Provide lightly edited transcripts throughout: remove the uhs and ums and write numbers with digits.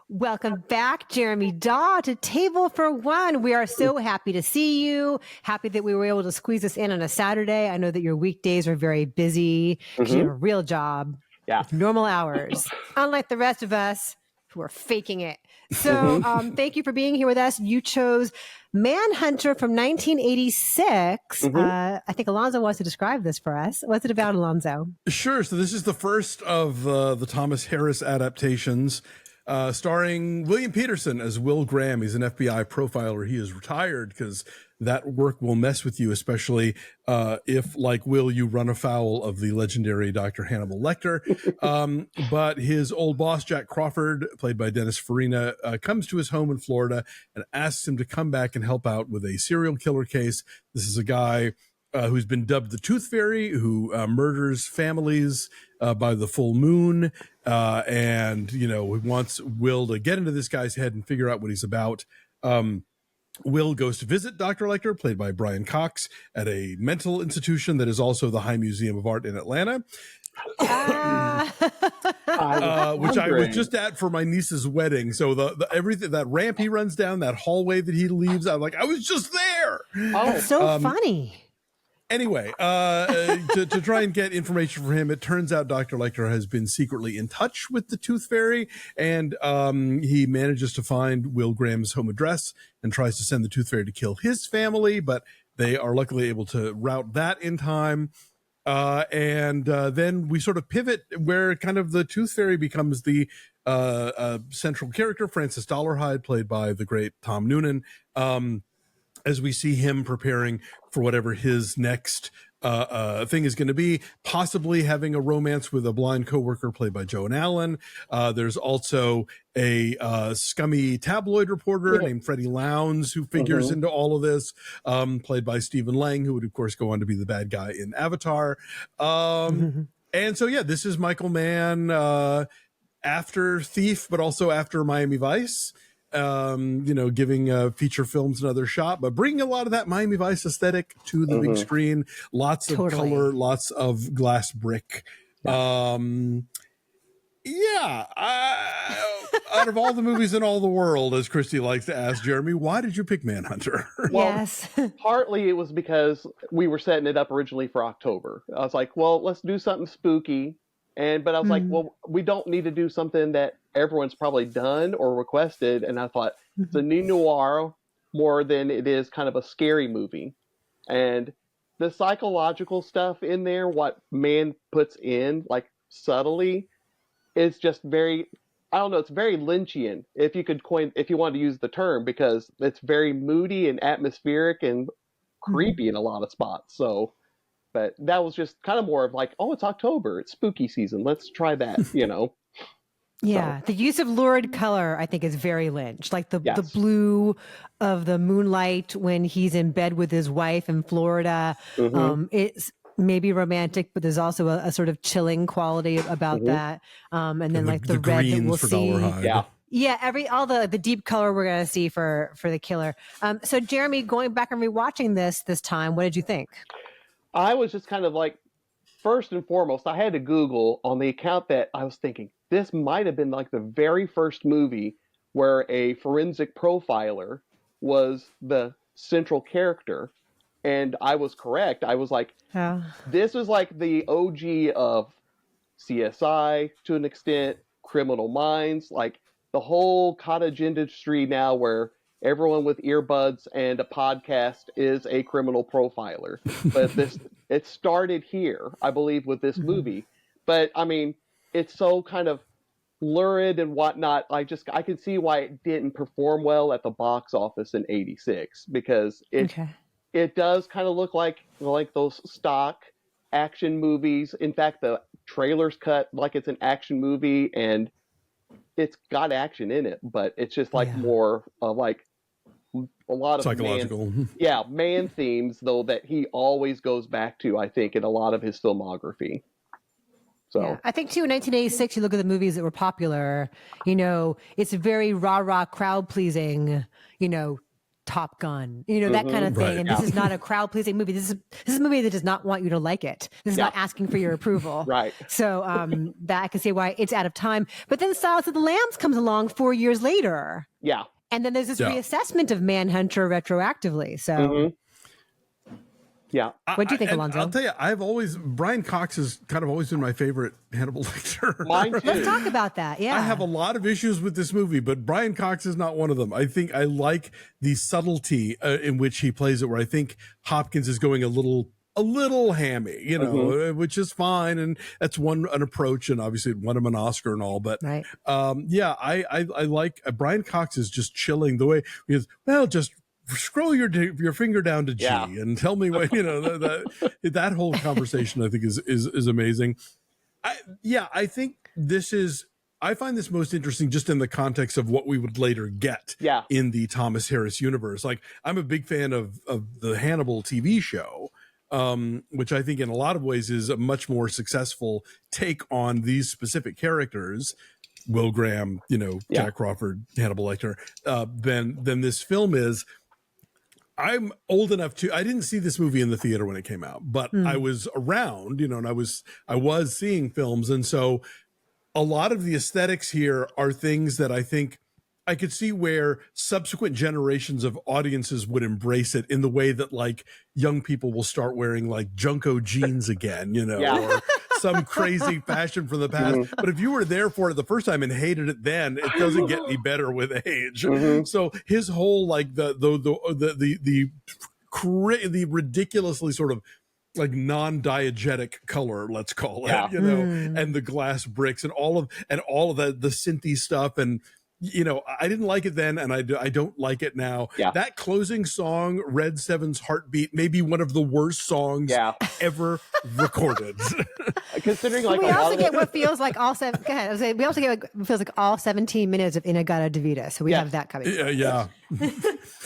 Welcome back, Jeremy Daw, to Table for One. We are so happy to see you. Happy that we were able to squeeze this in on a Saturday. I know that your weekdays are very busy because you have a real job with normal hours, unlike the rest of us who are faking it. So thank you for being here with us. You chose Manhunter from 1986. I think Alonso wants to describe this for us. What's it about, Alonso? Sure. So this is the first of the Thomas Harris adaptations, starring William Petersen as Will Graham. He's an FBI profiler. He is retired because that work will mess with you, especially if, like Will, you run afoul of the legendary Dr. Hannibal Lecter. But his old boss, Jack Crawford, played by Dennis Farina, comes to his home in Florida and asks him to come back and help out with a serial killer case. This is a guy who's been dubbed the Tooth Fairy, who murders families by the full moon, and wants Will to get into this guy's head and figure out what he's about. Will goes to visit Dr. Lecter, played by Brian Cox, at a mental institution that is also the High Museum of Art in Atlanta. Which I was just at for my niece's wedding. So the everything, that ramp he runs down, that hallway that he leaves, I'm like, I was just there. Oh, that's so funny. Anyway, to try and get information from him, it turns out Dr. Lecter has been secretly in touch with the Tooth Fairy, and he manages to find Will Graham's home address and tries to send the Tooth Fairy to kill his family, but they are luckily able to route that in time. And then we sort of pivot where kind of the Tooth Fairy becomes the central character, Francis Dollarhide, played by the great Tom Noonan, as we see him preparing for whatever his next thing is going to be, possibly having a romance with a blind coworker played by Joan Allen. There's also a scummy tabloid reporter named Freddie Lowndes who figures into all of this, played by Stephen Lang, who would, of course, go on to be the bad guy in Avatar. And so, yeah, this is Michael Mann after Thief, but also after Miami Vice. Giving feature films another shot, but bringing a lot of that Miami Vice aesthetic to the big screen. Lots of color, lots of glass brick. Out of all the movies in all the world, as Christy likes to ask Jeremy, why did you pick Manhunter? Yes. Partly it was because we were setting it up originally for October. I was like, well, let's do something spooky. But I was like, well, we don't need to do something that everyone's probably done or requested. And I thought it's a new noir more than it is kind of a scary movie. And the psychological stuff in there, what Mann puts in, like subtly, is just very, I don't know, it's very Lynchian, if you wanted to use the term, because it's very moody and atmospheric and creepy in a lot of spots. So, but that was just kind of more of like, oh, it's October, it's spooky season, let's try that, Yeah, so. The use of lurid color, I think, is very Lynch. Like the blue of the moonlight when he's in bed with his wife in Florida. It's maybe romantic, but there's also a sort of chilling quality about that. And then like the red that we'll see. Yeah, all the deep color we're going to see for the killer. So Jeremy, going back and rewatching this time, what did you think? I was just kind of like, first and foremost, I had to Google on the account that I was thinking this might have been like the very first movie where a forensic profiler was the central character. And I was correct. I was like, this is like the OG of CSI to an extent, Criminal Minds, like the whole cottage industry now where everyone with earbuds and a podcast is a criminal profiler. But it started here, I believe, with this movie. But I mean, it's so kind of lurid and whatnot. I can see why it didn't perform well at the box office in '86, because it does kind of look like those stock action movies. In fact, the trailer's cut like it's an action movie, and it's got action in it, but it's just like more like a lot of psychological man themes, though, that he always goes back to, I think, in a lot of his filmography. So I think too, in 1986, you look at the movies that were popular, it's very rah-rah crowd pleasing, Top Gun, that kind of thing. Right. And this is not a crowd pleasing movie. This is a movie that does not want you to like it. This is not asking for your approval. Right. So that I can see why it's out of time. But then Silence of the Lambs comes along 4 years later. Yeah. And then there's this reassessment of Manhunter retroactively. So yeah. what do you think, Alonso? I'll tell you, Brian Cox has kind of always been my favorite Hannibal Lecter. Mine too. Let's talk about that. Yeah. I have a lot of issues with this movie, but Brian Cox is not one of them. I think I like the subtlety in which he plays it, where I think Hopkins is going a little hammy, which is fine. And that's an approach. And obviously it won him an Oscar and all, but right. I like Brian Cox is just chilling the way he is. Well, just scroll your finger down to G and tell me what, that whole conversation I think is amazing. I think I find this most interesting just in the context of what we would later get in the Thomas Harris universe. Like, I'm a big fan of the Hannibal TV show, which I think in a lot of ways is a much more successful take on these specific characters, Will Graham, Jack Crawford, Hannibal Lecter, than this film is. I'm old enough I didn't see this movie in the theater when it came out, but I was around, and I was seeing films. And so a lot of the aesthetics here are things that I think I could see where subsequent generations of audiences would embrace it in the way that like young people will start wearing like Junko jeans again, or some crazy fashion from the past. But if you were there for it the first time and hated it then, it doesn't get any better with age. So his whole like the ridiculously sort of like non-diegetic color, let's call it, and the glass bricks and all of the synthy stuff, and I didn't like it then, and I don't like it now. That closing song, Red Seven's Heartbeat, may be one of the worst songs ever recorded. Considering like we also get what feels like all seven. Go ahead. I was saying, we also get what feels like all 17 minutes of Inagata Devita. So we have that coming. Yeah.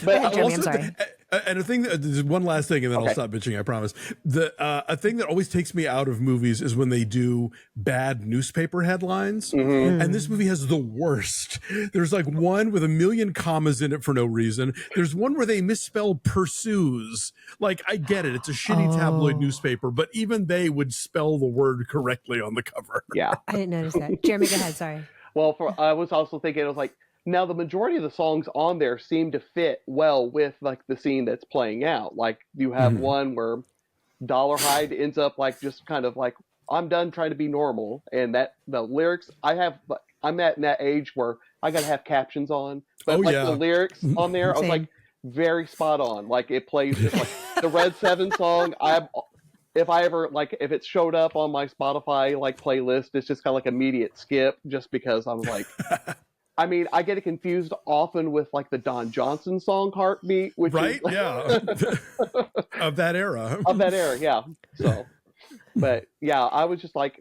But ahead, Jeremy, I'm sorry. And a thing there's one last thing, and then I'll stop bitching, I promise. A thing that always takes me out of movies is when they do bad newspaper headlines. And this movie has the worst. There's like one with a million commas in it for no reason. There's one where they misspell pursues. Like, I get it, it's a shitty tabloid newspaper, but even they would spell the word correctly on the cover. I didn't notice that. Jeremy, go ahead. Sorry. Well, I was also thinking, it was like, now the majority of the songs on there seem to fit well with like the scene that's playing out. Like, you have one where Dollarhide ends up like just kind of like, I'm done trying to be normal, and that the lyrics I'm at in that age where I gotta have captions on, but the lyrics on there, I was like very spot on. Like, it plays just like the Red Seven song. If it showed up on my Spotify like playlist, it's just kind of like immediate skip, just because I'm like. I mean, I get it confused often with like the Don Johnson song "Heartbeat," which is, of that era. Yeah. So, but I was just like,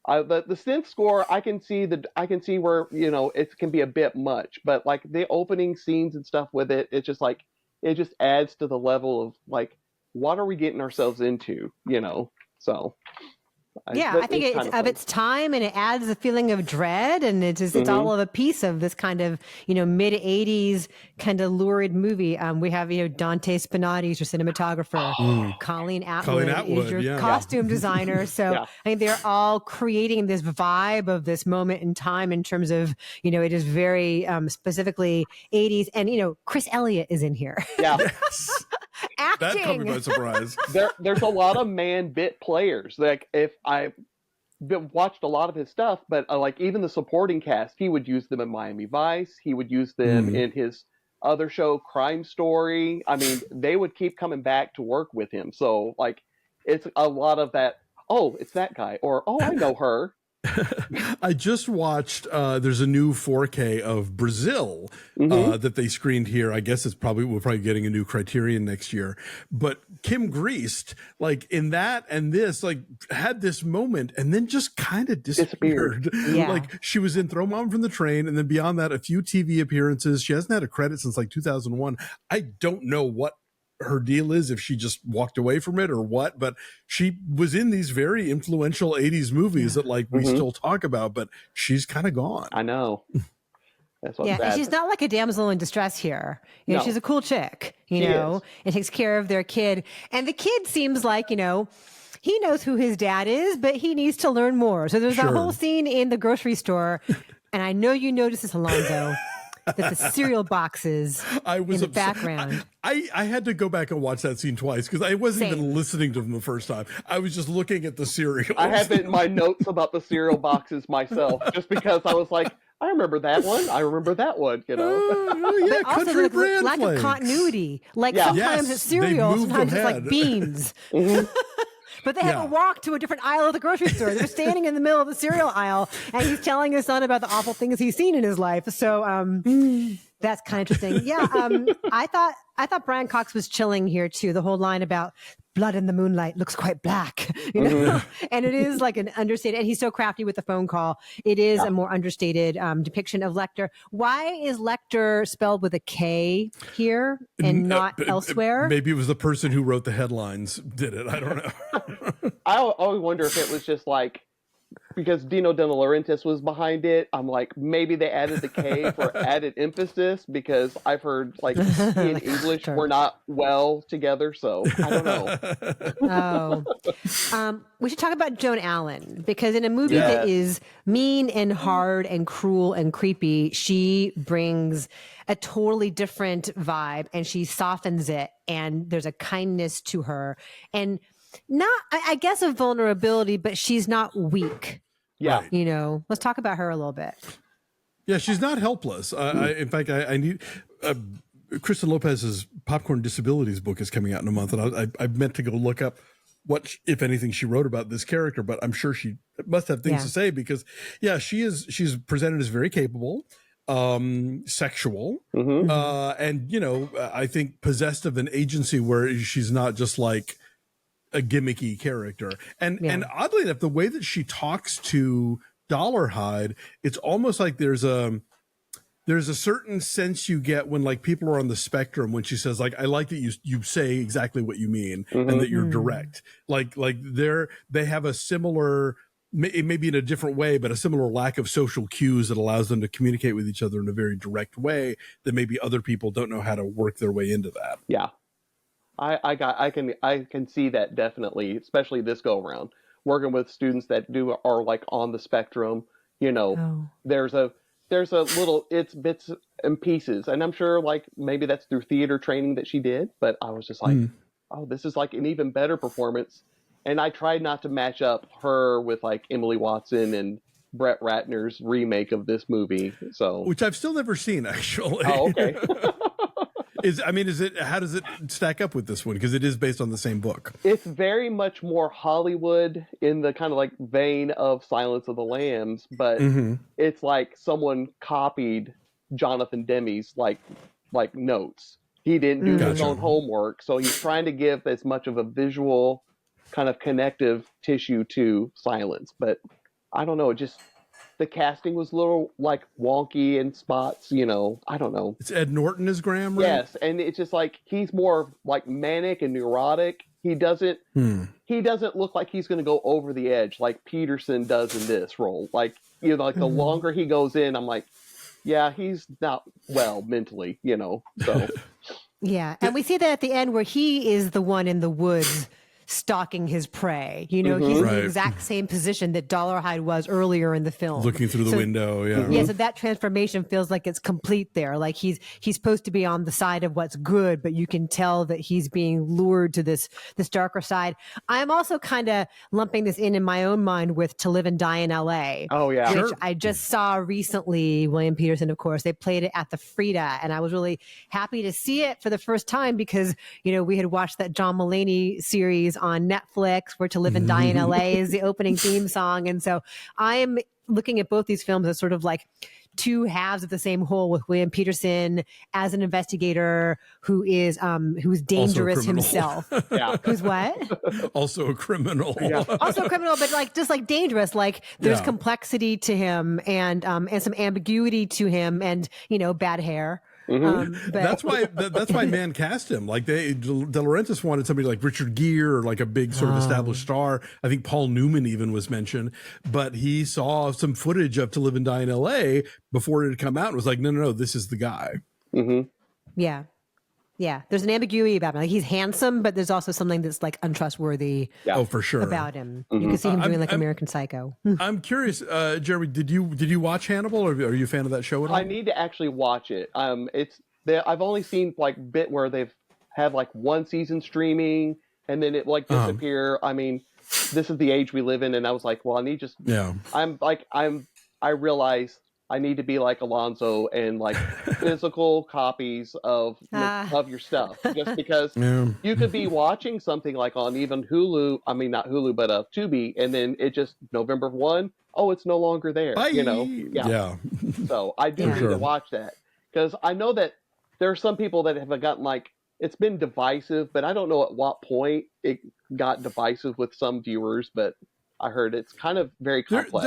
the synth score. I can see where it can be a bit much, but like the opening scenes and stuff with it, it's just like it just adds to the level of like, what are we getting ourselves into? So. I think it's of its time, and it adds a feeling of dread, and it's all of a piece of this kind of mid 80s kind of lurid movie. We have Dante Spinati, your cinematographer, Colleen Atwood is your costume designer. So I think they're all creating this vibe of this moment in time in terms of it is very specifically 80s, and Chris Elliott is in here. Acting. That caught me by surprise. There's a lot of man bit players. Like, if I've watched a lot of his stuff, but like even the supporting cast, he would use them in Miami Vice. He would use them in his other show, Crime Story. I mean, they would keep coming back to work with him. So like, it's a lot of that. Oh, it's that guy, or oh, I know her. I just watched there's a new 4K of Brazil that they screened here. I guess we're probably getting a new Criterion next year. But Kim Griest, like in that and this, like had this moment and then just kind of disappeared. Like, she was in Throw Mom from the Train, and then beyond that, a few TV appearances. She hasn't had a credit since like 2001. I don't know what her deal is, if she just walked away from it or what, but she was in these very influential 80s movies that like we still talk about, but she's kind of gone. I know. That's what's Yeah, sad. and she's not like a damsel in distress here. You know, No. she's a cool chick, She is. and takes care of their kid. And the kid seems like, he knows who his dad is, but he needs to learn more. So there's that whole scene in the grocery store. And I know you noticed this, Alonso, that the cereal boxes in the background. I had to go back and watch that scene twice because I wasn't even listening to them the first time. I was just looking at the cereal. I have it in my notes about the cereal boxes myself, just because I was like, I remember that one. I remember that one. Yeah, But also country the brand lack flakes. of continuity. Like Yeah. sometimes Yes, it's cereal, they moved sometimes it's ahead. like beans. But they Yeah. haven't walked to a different aisle of the grocery store. They're standing in the middle of the cereal aisle, and he's telling his son about the awful things he's seen in his life. So that's kind of interesting. Yeah, I thought Brian Cox was chilling here too. The whole line about blood in the moonlight looks quite black, and it is like an understated. And he's so crafty with the phone call. It is a more understated depiction of Lecter. Why is Lecter spelled with a K here and not elsewhere? Maybe it was the person who wrote the headlines did it. I don't know. I always wonder if it was just like, because Dino De Laurentiis was behind it. I'm like, maybe they added the K for added emphasis, because I've heard like he and English were not well together. So I don't know. We should talk about Joan Allen, because in a movie that is mean and hard and cruel and creepy, she brings a totally different vibe, and she softens it, and there's a kindness to her, and not, I guess, a vulnerability, but she's not weak. Yeah. Right. Let's talk about her a little bit. Yeah, she's not helpless. In fact, I need Kristen Lopez's Popcorn Disabilities book is coming out in a month, and I meant to go look up what, if anything, she wrote about this character, but I'm sure she must have things to say, because she's presented as very capable, sexual, and I think possessed of an agency where she's not just like a gimmicky character. And oddly enough, the way that she talks to Dollarhide, it's almost like there's a certain sense you get when like people are on the spectrum, when she says like, I like that you say exactly what you mean and that you're direct. Like they have a similar, maybe in a different way, but a similar lack of social cues that allows them to communicate with each other in a very direct way that maybe other people don't know how to work their way into that. Yeah. I can see that definitely, especially this go around, working with students that are like on the spectrum. There's a little, it's bits and pieces, and I'm sure like maybe that's through theater training that she did, but I was just like, oh, this is like an even better performance. And I tried not to match up her with like Emily Watson and Brett Ratner's remake of this movie, which I've still never seen, actually. Oh, okay. How does it stack up with this one? Because it is based on the same book. It's very much more Hollywood in the kind of like vein of Silence of the Lambs, but it's like someone copied Jonathan Demme's like notes. He didn't do his own homework, so he's trying to give as much of a visual kind of connective tissue to Silence. But I don't know, the casting was a little like wonky in spots, I don't know. It's Ed Norton as Graham, right? Yes, and it's just like he's more like manic and neurotic. He doesn't look like he's going to go over the edge like Petersen does in this role. Like, the longer he goes in, I'm like, yeah, he's not well mentally, so. Yeah, and we see that at the end where he is the one in the woods stalking his prey. He's in the exact same position that Dollarhide was earlier in the film. Looking through the window, Yeah, so that transformation feels like it's complete there. Like he's supposed to be on the side of what's good, but you can tell that he's being lured to this darker side. I'm also kind of lumping this in my own mind with To Live and Die in L.A. Oh, yeah. Which I just saw recently. William Petersen, of course, they played it at the Frida, and I was really happy to see it for the first time because, we had watched that John Mulaney series on Netflix where To Live and Die in LA is the opening theme song. And so I'm looking at both these films as sort of like two halves of the same whole, with William Petersen as an investigator who's dangerous himself. Yeah. Who's what? Also a criminal. Yeah. Also a criminal, but just like dangerous. Like there's complexity to him and some ambiguity to him and, bad hair. But That's why Mann cast him. Like De Laurentiis wanted somebody like Richard Gere or like a big sort of established star. I think Paul Newman even was mentioned, but he saw some footage of To Live and Die in L.A. before it had come out and was like, no, this is the guy. Yeah. Yeah. There's an ambiguity about him. Like he's handsome, but there's also something that's like untrustworthy Oh, for sure. about him. You can see him doing like American Psycho. I'm curious, Jeremy, did you watch Hannibal, or are you a fan of that show at all? I need to actually watch it. I've only seen like bit where they've had like one season streaming and then it like disappear. I mean, this is the age we live in, and I was like, well, I realize I need to be like Alonso and like physical copies of your stuff, just because you could be watching something like on even Hulu. I mean, not Hulu, but Tubi, and then it just November 1. Oh, it's no longer there. Bye. Yeah. So I do need to watch that, because I know that there are some people that have gotten like, it's been divisive, but I don't know at what point it got divisive with some viewers, but I heard it's kind of very complex.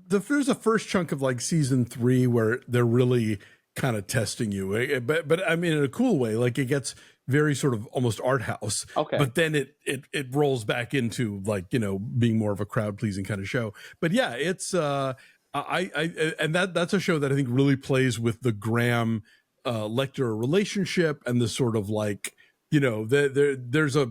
There's a first chunk of like season 3 where they're really kind of testing you, but I mean in a cool way. Like it gets very sort of almost art house. Okay. But then it rolls back into like, being more of a crowd pleasing kind of show. But yeah, it's and that's a show that I think really plays with the Graham Lecter relationship and the sort of like, there's a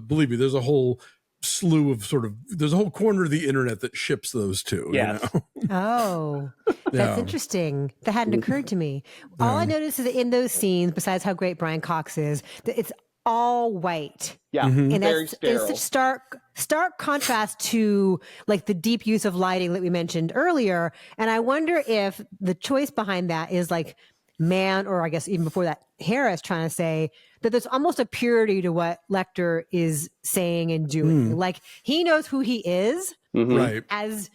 whole slew of there's a whole corner of the internet that ships those two. Yes. Oh, that's interesting. That hadn't occurred to me. All I noticed is that in those scenes, besides how great Brian Cox is, that it's all white. Yeah. And Very that's sterile. it's such stark contrast to like the deep use of lighting that we mentioned earlier. And I wonder if the choice behind that is like Mann, or I guess even before that, Harris trying to say that there's almost a purity to what Lecter is saying and doing. Like he knows who he is, right? As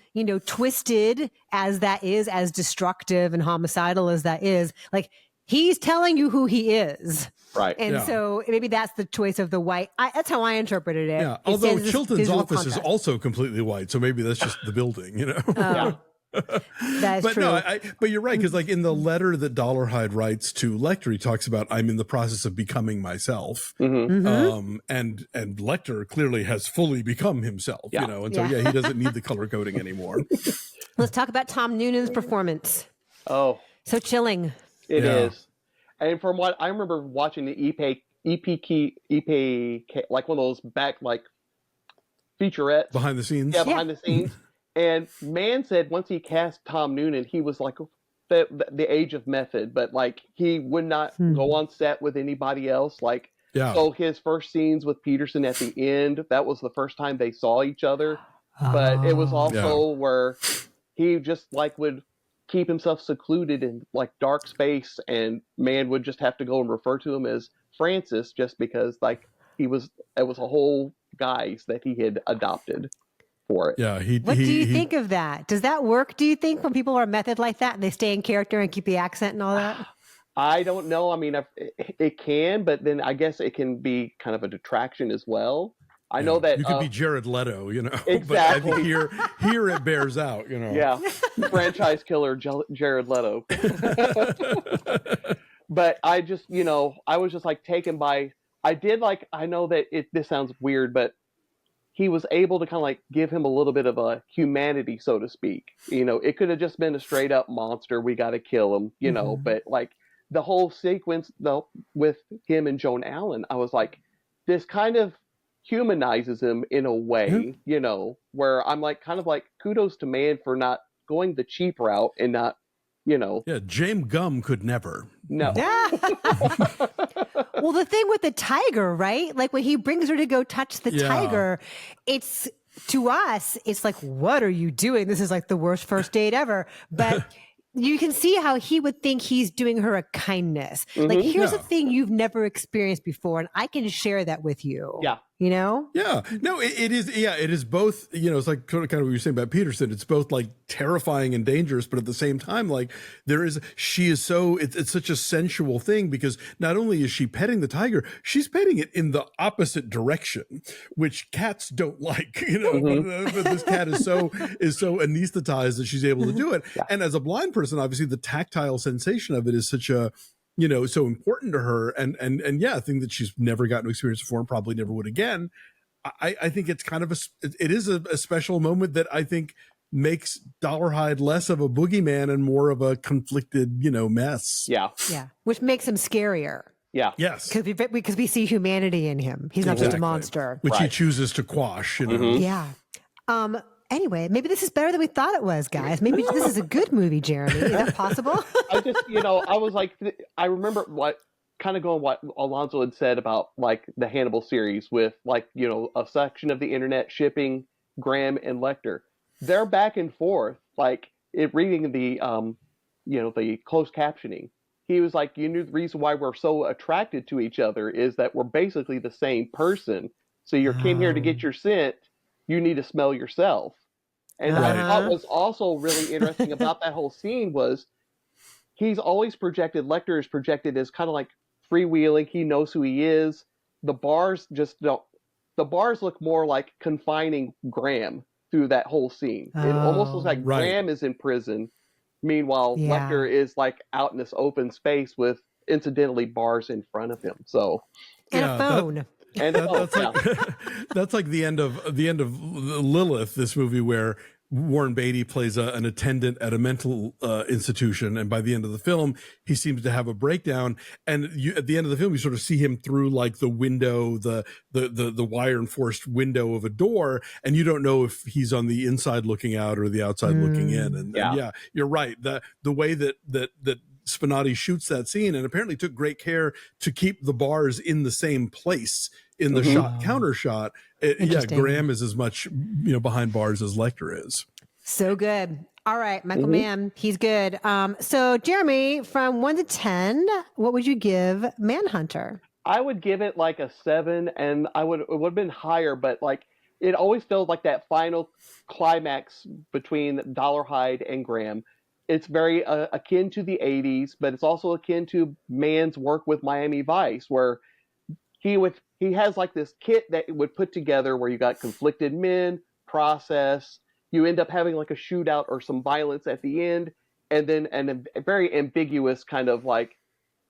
twisted as that is, as destructive and homicidal as that is. Like he's telling you who he is, right? And so maybe that's the choice of the white. That's how I interpreted it. Yeah. Although Chilton's office is also completely white, so maybe that's just the building, Yeah. That's but true. no, but you're right, because like in the letter that Dollarhide writes to Lecter, he talks about I'm in the process of becoming myself, and Lecter clearly has fully become himself, and so he doesn't need the color coding anymore. Let's talk about Tom Noonan's performance. Oh, so chilling. It is, and from what I remember watching the EP, like one of those back like featurettes behind the scenes. Yeah, behind the scenes. And Mann said once he cast Tom Noonan, he was like the age of method, but like he would not go on set with anybody else. Like, so his first scenes with Petersen at the end, that was the first time they saw each other. But it was also where he just like would keep himself secluded in like dark space, and Mann would just have to go and refer to him as Francis, just because like it was a whole guise that he had adopted for it. Yeah. What do you think of that? Does that work, do you think, when people are method like that and they stay in character and keep the accent and all that? I don't know. I mean, it can, but then I guess it can be kind of a detraction as well. I know that you could be Jared Leto, exactly. But I think here it bears out, Yeah, franchise killer Jared Leto. But I just, I was just like taken by. I know that this sounds weird, but he was able to kind of like give him a little bit of a humanity, so to speak. It could have just been a straight up monster. We got to kill him, but like the whole sequence though with him and Joan Allen, I was like, this kind of humanizes him in a way, where I'm like, kind of like kudos to Mann for not going the cheap route and not, Yeah. James Gumb could never. No. Well, the thing with the tiger, right? Like when he brings her to go touch the tiger, it's to us, it's like, what are you doing? This is like the worst first date ever. But you can see how he would think he's doing her a kindness. Like, here's a thing you've never experienced before, and I can share that with you. Yeah. Yeah. No, it is. Yeah. It is both, it's like kind of what you're saying about Petersen. It's both like terrifying and dangerous, but at the same time, like she is so, it's such a sensual thing, because not only is she petting the tiger, she's petting it in the opposite direction, which cats don't like, but this cat is so anesthetized that she's able to do it. Yeah. And as a blind person, obviously the tactile sensation of it is such a, so important to her, and yeah, a thing that she's never gotten to experience before and probably never would again. I think it's kind of it is a special moment that I think makes Dollarhide less of a boogeyman and more of a conflicted, mess. Yeah. Yeah. Which makes him scarier. Yeah. Yes. Because we see humanity in him. He's not just a monster. Which he chooses to quash, Yeah. Anyway, maybe this is better than we thought it was, guys. Maybe this is a good movie, Jeremy. Is that possible? I just, I was like, I remember what Alonso had said about like the Hannibal series with like, a section of the internet shipping Graham and Lecter. They're back and forth, like reading the, the closed captioning. He was like, the reason why we're so attracted to each other is that we're basically the same person. So you came here to get your scent. You need to smell yourself. And what I thought was also really interesting about that whole scene was he's always projected, Lecter is projected as kind of like freewheeling. He knows who he is. The bars look more like confining Graham through that whole scene. It almost looks like Graham is in prison. Meanwhile, Lecter is like out in this open space with incidentally bars in front of him. So and a phone. That's like the end of Lilith, this movie where Warren Beatty plays an attendant at a mental institution, and by the end of the film, he seems to have a breakdown. And at the end of the film, you sort of see him through like the window, the wire enforced window of a door, and you don't know if he's on the inside looking out or the outside looking in. And yeah, you're right. The way that Spinati shoots that scene, and apparently took great care to keep the bars in the same place in the counter shot. Graham is as much behind bars as Lecter is. So good. All right, Michael Mann, he's good. So Jeremy, from 1 to 10, what would you give Manhunter? I would give it like a 7, and it would have been higher, but like it always felt like that final climax between Dollarhide and Graham. It's very akin to the 80s, but it's also akin to Mann's work with Miami Vice, where he has like this kit that it would put together where you got conflicted men, process, you end up having like a shootout or some violence at the end, and then a very ambiguous kind of like,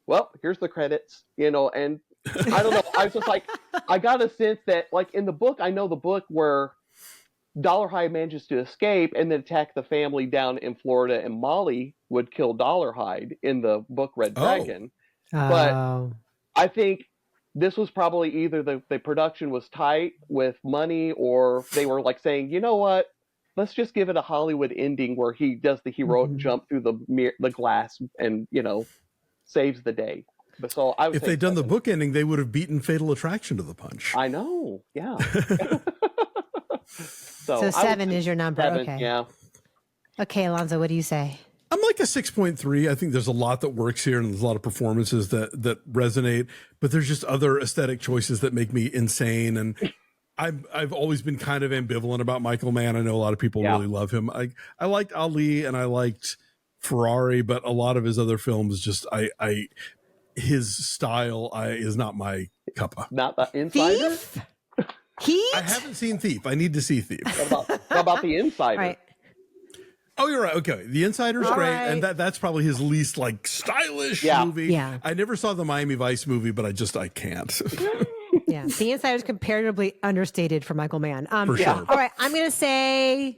well, here's the credits, and I don't know. I was just like, I got a sense that like in the book, I know the book where Dollarhide manages to escape and then attack the family down in Florida, and Molly would kill Dollarhide in the book Red Dragon. But I think this was probably either the production was tight with money, or they were like saying, you know what, let's just give it a Hollywood ending where he does the heroic jump through the glass and saves the day. But so I would if they'd done the book ending, they would have beaten Fatal Attraction to the punch. I know, yeah. So 7 is your number. 7, okay. Yeah. Okay, Alonso, what do you say? I'm like a 6.3. I think there's a lot that works here, and there's a lot of performances that resonate, but there's just other aesthetic choices that make me insane. And I've always been kind of ambivalent about Michael Mann. I know a lot of people really love him. I liked Ali and I liked Ferrari, but a lot of his other films just his style is not my cuppa. Not the Insider? Thief? Heat? I haven't seen Thief. I need to see Thief. What about The Insider? Right. Oh, you're right. Okay. The Insider's All great. right. And that's probably his least like stylish movie. Yeah. I never saw the Miami Vice movie, but I can't. Yeah. The Insider's comparatively understated for Michael Mann. For sure. All right. I'll say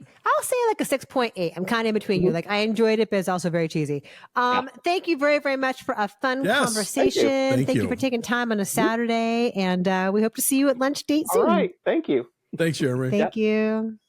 like a 6.8. I'm kind of in between you. Like I enjoyed it, but it's also very cheesy. Thank you very, very much for a fun conversation. Thank you for taking time on a Saturday. And we hope to see you at lunch date soon. All right. Thank you. Thanks, Jeremy. Thank you.